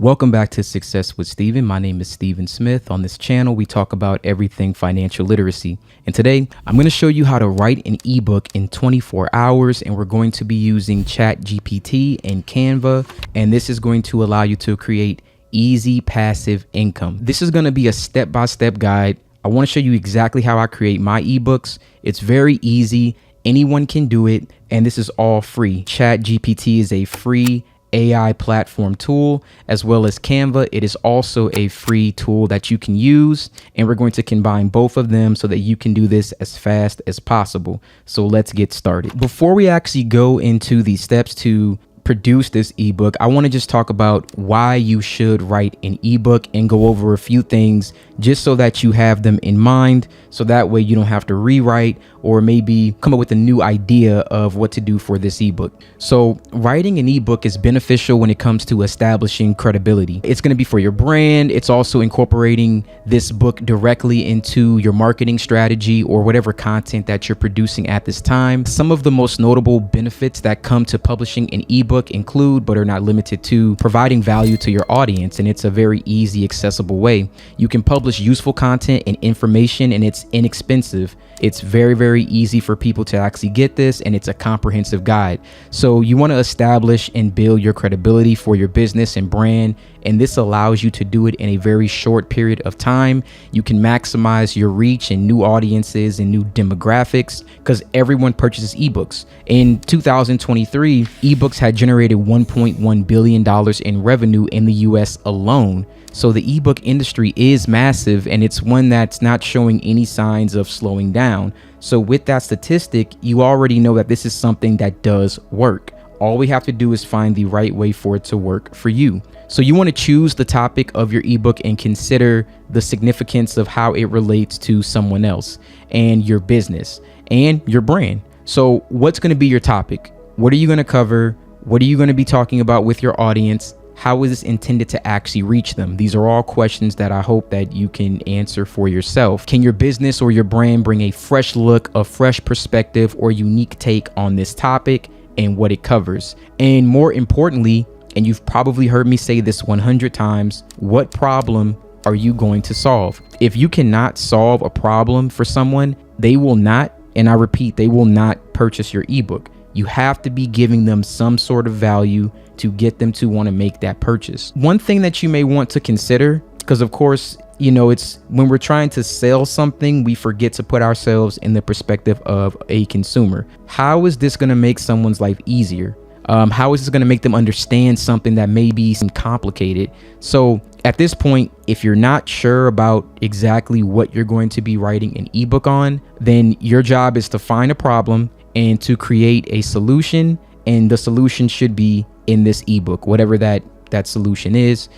Welcome back to Success with Steven. My name is Steven Smith. On this channel, we talk about everything financial literacy. And today, I'm going to show you how to write an ebook in 24 hours. And we're going to be using ChatGPT and Canva. And this is going to allow you to create easy passive income. This is going to be a step-by-step guide. I want to show you exactly how I create my ebooks. It's very easy. Anyone can do it. And this is all free. ChatGPT is a free AI platform tool, as well as Canva. It is also a free tool that you can use, and we're going to combine both of them so that you can do this as fast as possible. So let's get started. Before we actually go into the steps to produce this ebook, I want to just talk about why you should write an ebook and go over a few things just so that you have them in mind, so that way you don't have to rewrite or maybe come up with a new idea of what to do for this ebook. So writing an ebook is beneficial when it comes to establishing credibility. It's going to be for your brand. It's also incorporating this book directly into your marketing strategy or whatever content that you're producing at this time. Some of the most notable benefits that come to publishing an ebook include, but are not limited to, providing value to your audience. And it's a very easy, accessible way. You can publish useful content and information, and it's inexpensive. It's very, very easy for people to actually get this, and it's a comprehensive guide. So you want to establish and build your credibility for your business and brand, and this allows you to do it in a very short period of time. You can maximize your reach and new audiences and new demographics because everyone purchases ebooks. In 2023, ebooks had generated $1.1 billion in revenue in the US alone. So the ebook industry is massive, and it's one that's not showing any signs of slowing down. So with that statistic, you already know that this is something that does work. All we have to do is find the right way for it to work for you. So you want to choose the topic of your ebook and consider the significance of how it relates to someone else and your business and your brand. So what's going to be your topic? What are you going to cover? What are you going to be talking about with your audience? How is this intended to actually reach them? These are all questions that I hope that you can answer for yourself. Can your business or your brand bring a fresh look, a fresh perspective, or unique take on this topic and what it covers? And more importantly, and you've probably heard me say this 100 times, what problem are you going to solve? If you cannot solve a problem for someone, they will not, and I repeat, they will not purchase your ebook. You have to be giving them some sort of value to get them to want to make that purchase. One thing that you may want to consider, because of course, you know, it's when we're trying to sell something, we forget to put ourselves in the perspective of a consumer. How is this going to make someone's life easier? How is this going to make them understand something that may be complicated? So at this point, if you're not sure about exactly what you're going to be writing an ebook on, then your job is to find a problem and to create a solution. And the solution should be in this ebook, whatever that solution is.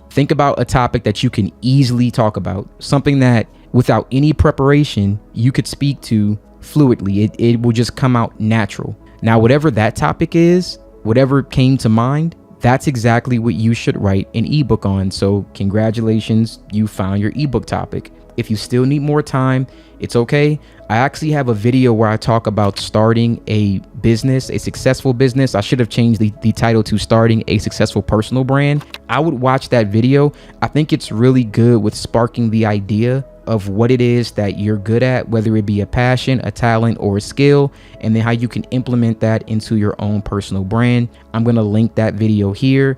Think about a topic that you can easily talk about, something that without any preparation, you could speak to fluidly. It will just come out natural. Now, whatever that topic is, whatever came to mind, that's exactly what you should write an ebook on. So congratulations, you found your ebook topic. If you still need more time, it's okay. I actually have a video where I talk about starting a business, a successful business. I should have changed the title to Starting a Successful Personal Brand. I would watch that video. I think it's really good with sparking the idea of what it is that you're good at, whether it be a passion, a talent, or a skill, and then how you can implement that into your own personal brand. I'm going to link that video here.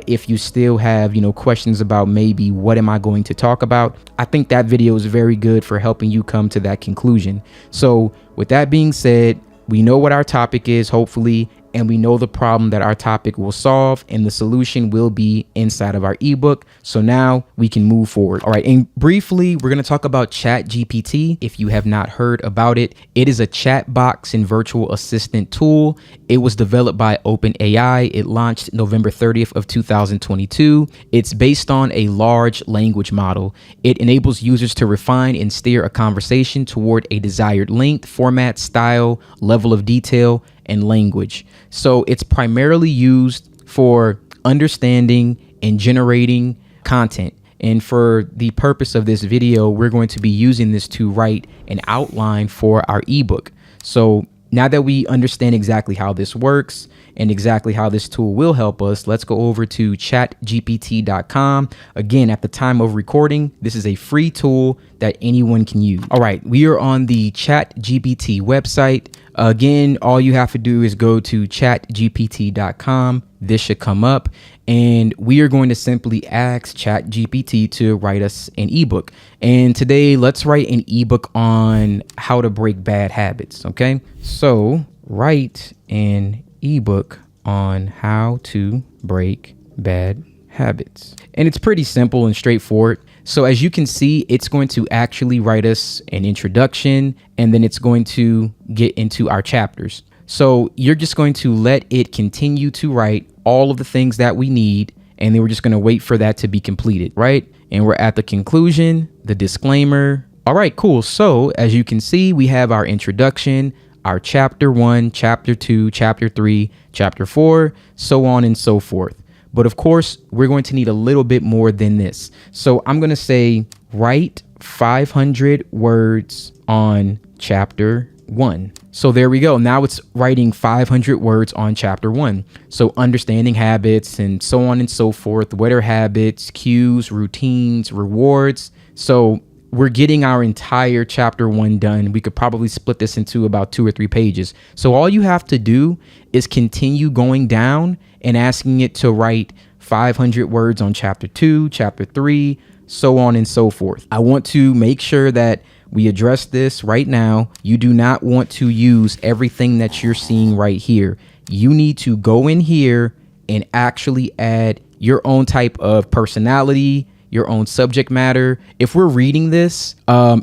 If you still have, questions about maybe what am I going to talk about, I think that video is very good for helping you come to that conclusion. So with that being said, we know what our topic is, hopefully, and we know the problem that our topic will solve, and the solution will be inside of our ebook. So now we can move forward. All right. And briefly, we're going to talk about ChatGPT. If you have not heard about it, it is a chat box and virtual assistant tool. It was developed by OpenAI. It launched November 30th of 2022. It's based on a large language model. It enables users to refine and steer a conversation toward a desired length, format, style, level of detail, and language. So it's primarily used for understanding and generating content. And for the purpose of this video, we're going to be using this to write an outline for our ebook. So now that we understand exactly how this works and exactly how this tool will help us, let's go over to chatgpt.com. Again, at the time of recording, this is a free tool that anyone can use. All right, we are on the ChatGPT website. Again, all you have to do is go to chatgpt.com. This should come up, and we are going to simply ask ChatGPT to write us an ebook. And today, let's write an ebook on how to break bad habits. Okay, so write an ebook on how to break bad habits. And it's pretty simple and straightforward. So as you can see, it's going to actually write us an introduction, and then it's going to get into our chapters. So you're just going to let it continue to write all of the things that we need, and then we're just going to wait for that to be completed, right? And we're at the conclusion, the disclaimer. All right, cool. So as you can see, we have our introduction, our chapter 1, chapter 2, chapter 3, chapter 4, so on and so forth. But of course, we're going to need a little bit more than this. So I'm going to say write 500 words on chapter 1. So there we go. Now it's writing 500 words on chapter 1. So understanding habits and so on and so forth. What are habits, cues, routines, rewards? So we're getting our entire chapter 1 done. We could probably split this into about 2 or 3 pages. So all you have to do is continue going down and asking it to write 500 words on chapter 2, chapter 3, so on and so forth. I want to make sure that we address this right now. You do not want to use everything that you're seeing right here. You need to go in here and actually add your own type of personality, your own subject matter. If we're reading this,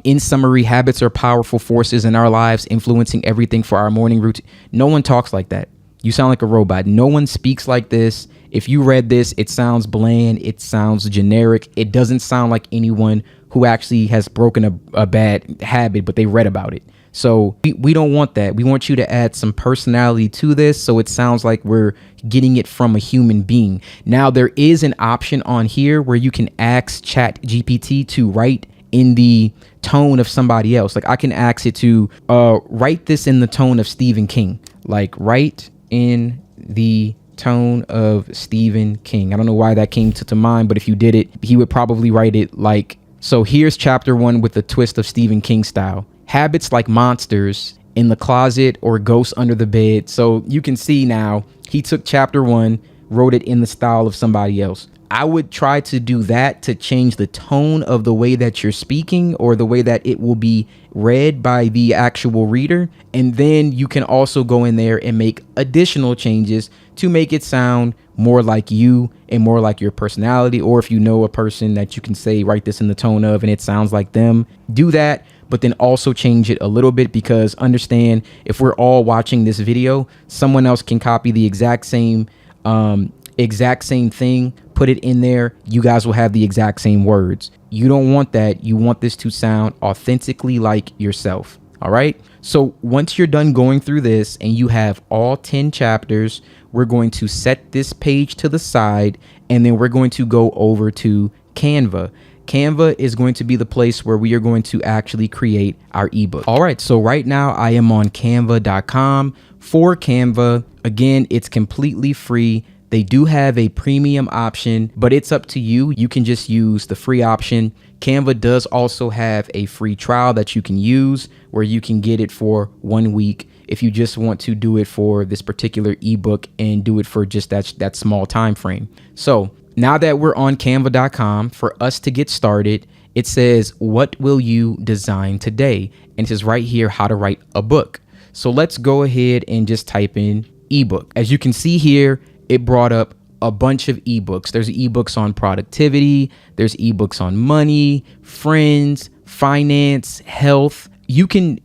in summary, habits are powerful forces in our lives, influencing everything for our morning routine. No one talks like that. You sound like a robot. No one speaks like this. If you read this, it sounds bland. It sounds generic. It doesn't sound like anyone who actually has broken a bad habit, but they read about it. So we don't want that. We want you to add some personality to this, so it sounds like we're getting it from a human being. Now, there is an option on here where you can ask ChatGPT to write in the tone of somebody else. Like I can ask it to write this in the tone of Stephen King. Like write in the tone of Stephen King. I don't know why that came to mind, but if you did it, he would probably write it like, so here's chapter 1 with a twist of Stephen King style. Habits like monsters in the closet or ghosts under the bed. So you can see now he took chapter 1, wrote it in the style of somebody else. I would try to do that to change the tone of the way that you're speaking or the way that it will be read by the actual reader. And then you can also go in there and make additional changes to make it sound more like you and more like your personality. Or if you know a person that you can say, write this in the tone of, and it sounds like them, do that. But then also change it a little bit, because understand, if we're all watching this video, someone else can copy the exact same thing, put it in there. You guys will have the exact same words. You don't want that. You want this to sound authentically like yourself. All right. So once you're done going through this and you have all 10 chapters, we're going to set this page to the side, and then we're going to go over to Canva. Canva is going to be the place where we are going to actually create our ebook. All right, so right now I am on canva.com. For Canva, again, it's completely free. They do have a premium option, but it's up to you. You can just use the free option. Canva does also have a free trial that you can use where you can get it for 1 week if you just want to do it for this particular ebook and do it for just that small time frame. So now that we're on canva.com, for us to get started, it says, what will you design today? And it says right here, how to write a book. So let's go ahead and just type in ebook. As you can see here, it brought up a bunch of ebooks. There's ebooks on productivity. There's ebooks on money, friends, finance, health. You can,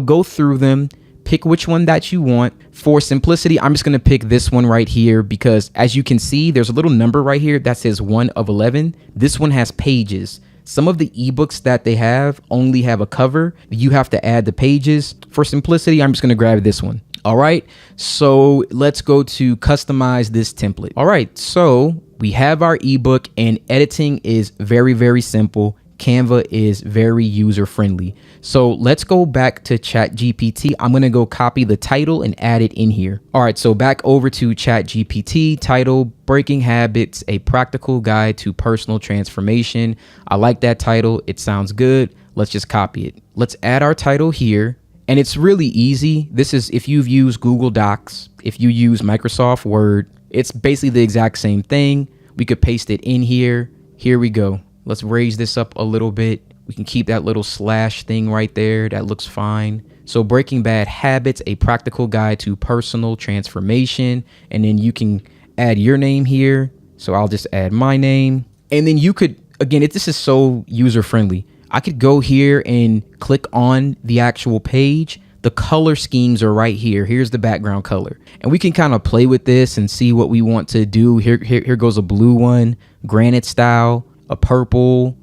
go through them, pick which one that you want. For simplicity, I'm just going to pick this one right here, because as you can see, there's a little number right here that says 1 of 11. This one has pages. Some of the ebooks that they have only have a cover. You have to add the pages. For simplicity, I'm just going to grab this one. All right, so let's go to customize this template. All right, so we have our ebook, and editing is very, very simple. Canva is very user friendly. So let's go back to ChatGPT. I'm going to go copy the title and add it in here. All right, so back over to ChatGPT, title, Breaking Habits, a Practical Guide to Personal Transformation. I like that title. It sounds good. Let's just copy it. Let's add our title here. And it's really easy. This is if you've used Google Docs, if you use Microsoft Word, it's basically the exact same thing. We could paste it in here. Here we go. Let's raise this up a little bit. We can keep that little slash thing right there. That looks fine. So Breaking Bad Habits, a Practical Guide to Personal Transformation. And then you can add your name here. So I'll just add my name. And then you could, again, this is so user friendly. I could go here and click on the actual page. The color schemes are right here. Here's the background color. And we can kind of play with this and see what we want to do. Here goes a blue one, granite style, a purple.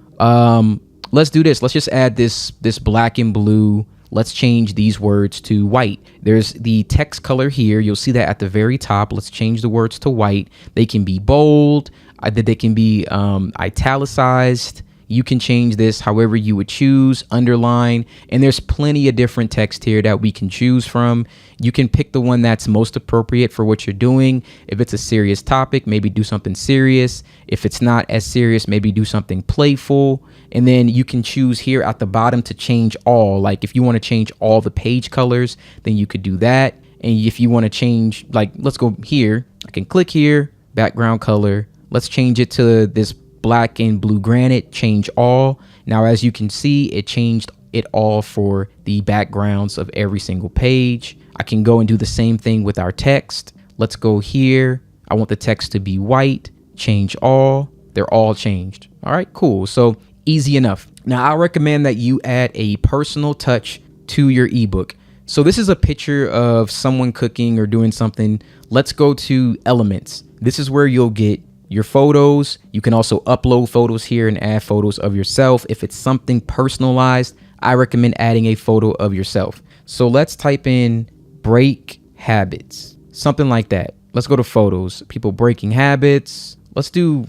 Let's do this. Let's just add this black and blue. Let's change these words to white. There's the text color here. You'll see that at the very top. Let's change the words to white. They can be bold. They can be italicized. You can change this however you would choose, underline, and there's plenty of different text here that we can choose from. You can pick the one that's most appropriate for what you're doing. If it's a serious topic, maybe do something serious. If it's not as serious, maybe do something playful. And then you can choose here at the bottom to change all. Like if you want to change all the page colors, then you could do that. And if you want to change, like, let's go here. I can click here, background color. Let's change it to this black and blue granite, change all. Now, as you can see, it changed it all for the backgrounds of every single page. I can go and do the same thing with our text. Let's go here. I want the text to be white, change all. They're all changed. All right, cool. So easy enough. Now, I recommend that you add a personal touch to your ebook. So this is a picture of someone cooking or doing something. Let's go to Elements. This is where you'll get your photos. You can also upload photos here and add photos of yourself. If it's something personalized, I recommend adding a photo of yourself. So let's type in break habits, something like that. Let's go to photos, people breaking habits. Let's do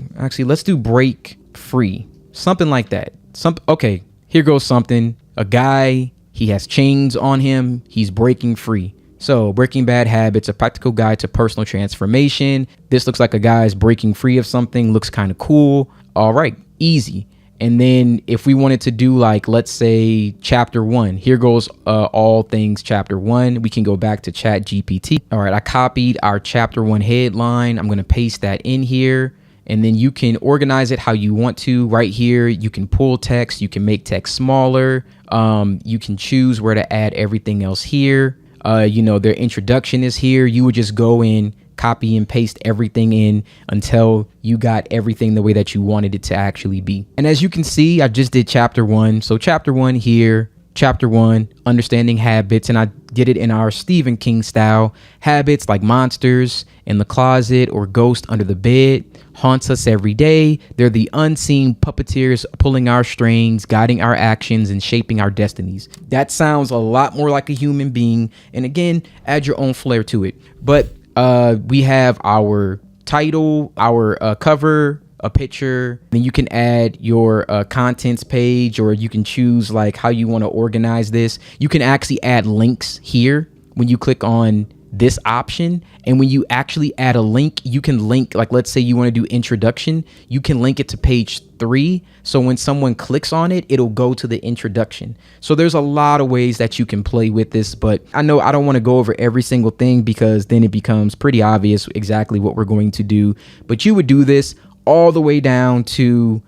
break free, something like that. Okay, here goes something. A guy, he has chains on him. He's breaking free. So Breaking Bad Habits, a practical guide to personal transformation. This looks like a guy's breaking free of something. Looks kind of cool. All right, easy. And then if we wanted to do like, let's say chapter 1, here goes all things chapter 1. We can go back to ChatGPT. All right, I copied our chapter 1 headline. I'm going to paste that in here. And then you can organize it how you want to. Right here, you can pull text. You can make text smaller. You can choose where to add everything else here. Their introduction is here. You would just go in, copy and paste everything in until you got everything the way that you wanted it to actually be. And as you can see, I just did chapter 1. So chapter 1 here, chapter 1, understanding habits. And I did it in our Stephen King style. Habits like monsters in the closet or ghost under the bed haunts us every day. They're the unseen puppeteers pulling our strings, guiding our actions, and shaping our destinies. That sounds a lot more like a human being. And again, add your own flair to it. But we have our title, our cover, a picture. Then you can add your contents page, or you can choose like how you want to organize this. You can actually add links here when you click on this option. And when you actually add a link, you can link, like, let's say you want to do introduction, you can link it to page 3. So when someone clicks on it, it'll go to the introduction. So there's a lot of ways that you can play with this, but I know I don't want to go over every single thing because then it becomes pretty obvious exactly what we're going to do. But you would do this all the way down to,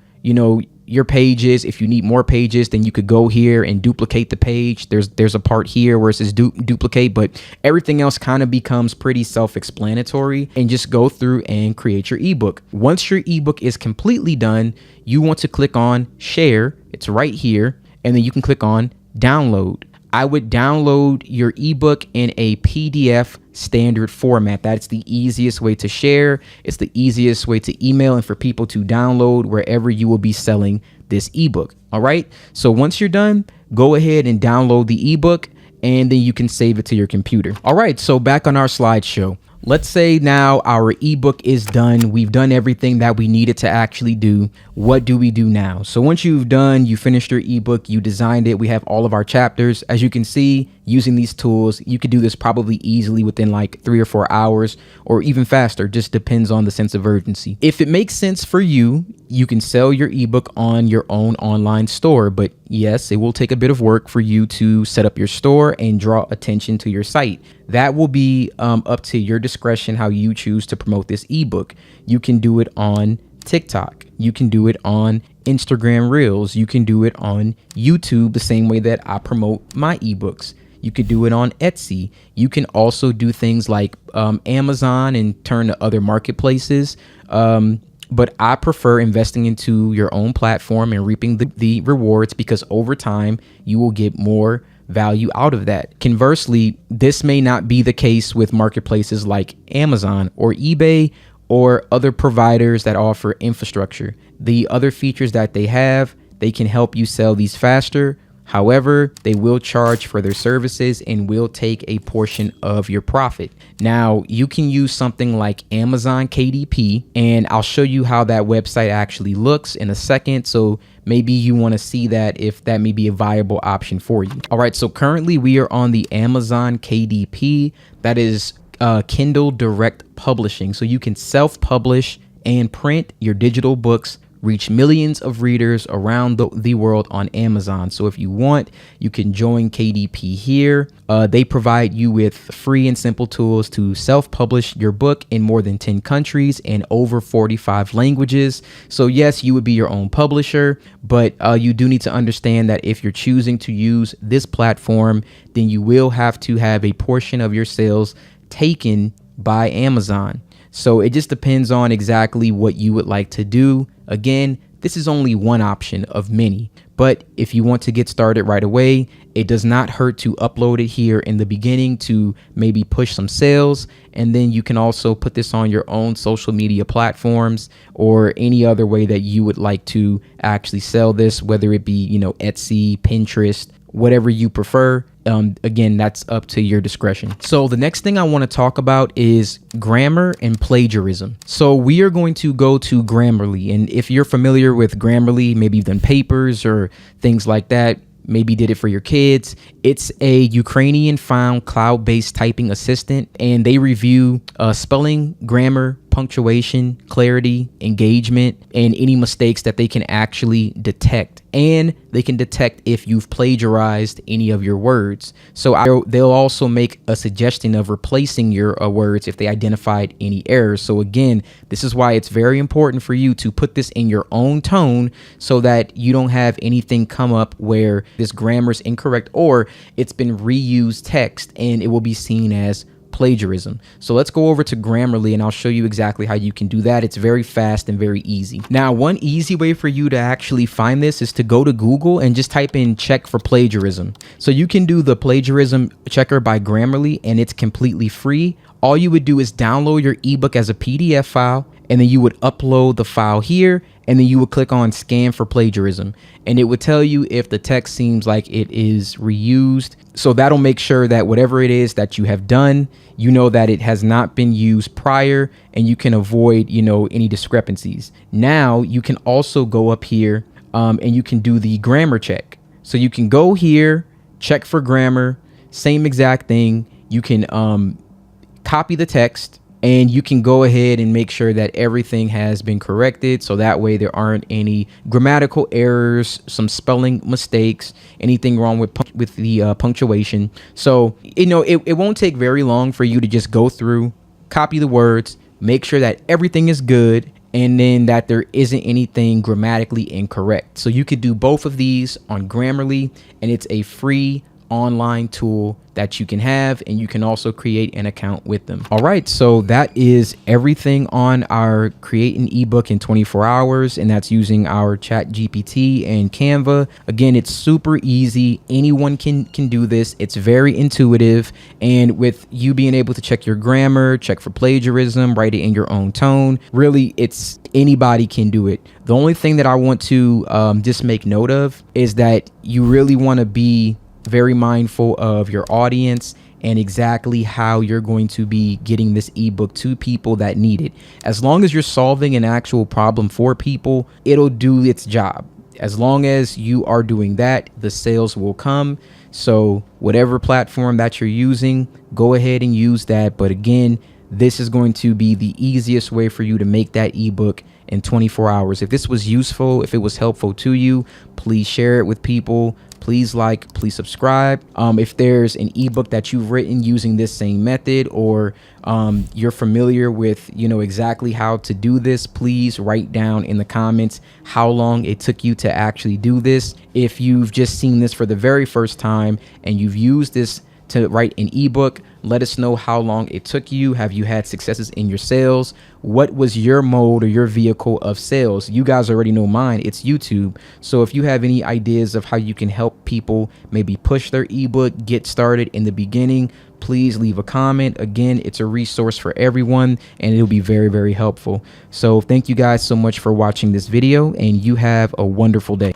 your pages. If you need more pages, then you could go here and duplicate the page. There's a part here where it says duplicate, but everything else kind of becomes pretty self-explanatory, and just go through and create your ebook. Once your ebook is completely done, you want to click on share. It's right here. And then you can click on download. I would download your ebook in a PDF standard format. That's the easiest way to share. It's the easiest way to email and for people to download wherever you will be selling this ebook. All right. So once you're done, go ahead and download the ebook, and then you can save it to your computer. All right. So back on our slideshow, let's say now our ebook is done. We've done everything that we needed to actually do. What do we do now? So once you finished your ebook, you designed it. We have all of our chapters. As you can see, using these tools, you could do this probably easily within like 3 or 4 hours or even faster. Just depends on the sense of urgency. If it makes sense for you, you can sell your ebook on your own online store. But yes, it will take a bit of work for you to set up your store and draw attention to your site. That will be up to your discretion how you choose to promote this ebook. You can do it on TikTok. You can do it on Instagram Reels. You can do it on YouTube the same way that I promote my ebooks. You could do it on Etsy. You can also do things like Amazon and turn to other marketplaces. But I prefer investing into your own platform and reaping the rewards, because over time you will get more value out of that. Conversely, this may not be the case with marketplaces like Amazon or eBay or other providers that offer infrastructure. The other features that they have, they can help you sell these faster. However, they will charge for their services and will take a portion of your profit. Now, you can use something like Amazon KDP, and I'll show you how that website actually looks in a second. So maybe you want to see that, if that may be a viable option for you. All right, so currently we are on the Amazon KDP. That is Kindle Direct Publishing. So you can self-publish and print your digital books, reach millions of readers around the world on Amazon. So if you want, you can join KDP here. They provide you with free and simple tools to self-publish your book in more than 10 countries and over 45 languages. So yes, you would be your own publisher, but you do need to understand that if you're choosing to use this platform, then you will have to have a portion of your sales taken by Amazon. So it just depends on exactly what you would like to do. Again, this is only one option of many, but if you want to get started right away, it does not hurt to upload it here in the beginning to maybe push some sales. And then you can also put this on your own social media platforms or any other way that you would like to actually sell this, whether it be, Etsy, Pinterest, whatever you prefer. Again, that's up to your discretion. So the next thing I want to talk about is grammar and plagiarism. So we are going to go to Grammarly. And if you're familiar with Grammarly, maybe you've done papers or things like that, maybe did it for your kids. It's a Ukrainian found cloud-based typing assistant, and they review spelling, grammar, punctuation, clarity, engagement, and any mistakes that they can actually detect. And they can detect if you've plagiarized any of your words. So they'll also make a suggestion of replacing your words if they identified any errors. So again, this is why it's very important for you to put this in your own tone so that you don't have anything come up where this grammar is incorrect or it's been reused text and it will be seen as plagiarism. So let's go over to Grammarly and I'll show you exactly how you can do that. It's very fast and very easy. Now, one easy way for you to actually find this is to go to Google and just type in check for plagiarism. So you can do the plagiarism checker by Grammarly and it's completely free. All you would do is download your ebook as a PDF file, and then you would upload the file here, and then you would click on scan for plagiarism, and it would tell you if the text seems like it is reused. So that'll make sure that whatever it is that you have done, you know that it has not been used prior, and you can avoid, any discrepancies. Now you can also go up here and you can do the grammar check. So you can go here, check for grammar, same exact thing. You can copy the text, and you can go ahead and make sure that everything has been corrected. So that way there aren't any grammatical errors, some spelling mistakes, anything wrong with the punctuation. So, it won't take very long for you to just go through, copy the words, make sure that everything is good, and then that there isn't anything grammatically incorrect. So you could do both of these on Grammarly, and it's a free online tool that you can have, and you can also create an account with them. All right, so that is everything on our create an ebook in 24 hours, and that's using our ChatGPT and Canva. Again, it's super easy. Anyone can do this. It's very intuitive, and with you being able to check your grammar, check for plagiarism, write it in your own tone, really, it's anybody can do it. The only thing that I want to just make note of is that you really want to be very mindful of your audience and exactly how you're going to be getting this ebook to people that need it. As long as you're solving an actual problem for people, it'll do its job. As long as you are doing that, the sales will come. So whatever platform that you're using, go ahead and use that. But again, this is going to be the easiest way for you to make that ebook in 24 hours. If this was useful, if it was helpful to you, please share it with people. Please like, please subscribe. If there's an ebook that you've written using this same method, or you're familiar with, exactly how to do this, please write down in the comments how long it took you to actually do this. If you've just seen this for the very first time and you've used this to write an ebook, let us know how long it took you. Have you had successes in your sales? What was your mode or your vehicle of sales? You guys already know mine. It's YouTube. So if you have any ideas of how you can help people maybe push their ebook, get started in the beginning, please leave a comment. Again, it's a resource for everyone and it'll be very, very helpful. So thank you guys so much for watching this video, and you have a wonderful day.